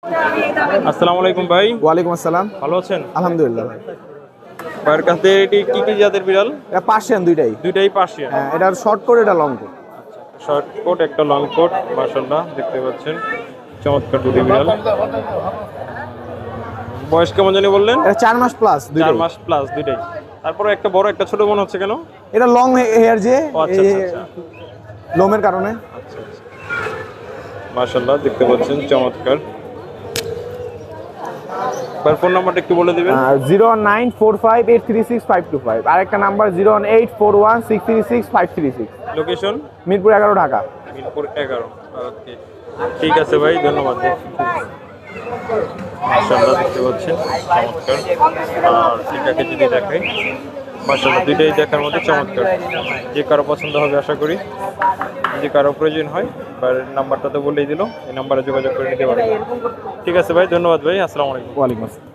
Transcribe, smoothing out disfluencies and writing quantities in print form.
আসসালামু আলাইকুম ভাই। ওয়ালাইকুম আসসালাম। ভালো আছেন? আলহামদুলিল্লাহ ভাই। ভাইয়ের কাছে এটি কি কি জাতের বিড়াল? এটা পার্সিয়ান দুইটাই। দুইটাই পার্সিয়ান। হ্যাঁ, এটার শর্ট কোট, এটা লং কোট। শর্ট কোট একটা লং কোট, মাশাআল্লাহ দেখতে পাচ্ছেন চমৎকার দুটি বিড়াল। বয়স কেমন জানি বললেন? এটা 4 মাস প্লাস 4 মাস প্লাস দুইটাই। তারপরে একটা বড় একটা ছোট মনে হচ্ছে কেন? এটা লং হেয়ার যে ও আচ্ছা এই আচ্ছা আচ্ছা। লোমের কারণে। আচ্ছা আচ্ছা। মাশাআল্লাহ দেখতে পাচ্ছেন চমৎকার। ভাই ফোন নাম্বারটা একটু বলে দিবেন। 09458365525 আর একটা নাম্বার 01841636536। লোকেশন? মিরপুর 11 ঢাকা। মিরপুর 11। ওকে, ঠিক আছে ভাই, ধন্যবাদ। মাশাআল্লাহ দেখতে পাচ্ছেন চমৎকার। আর এটাকে যদি দেখাই, মাশাআল্লাহ দুইটাই দেখার মধ্যে চমৎকার। যে কারো পছন্দ হবে আশা করি, যদি কারো প্রয়োজন হয় বা নাম্বারটা তো বলেই দিল, এই নাম্বারে যোগাযোগ করে নিতে পারবেন। ঠিক আছে ভাই, ধন্যবাদ ভাই, আসসালামু আলাইকুম। ওয়ালাইকুম আসসালাম।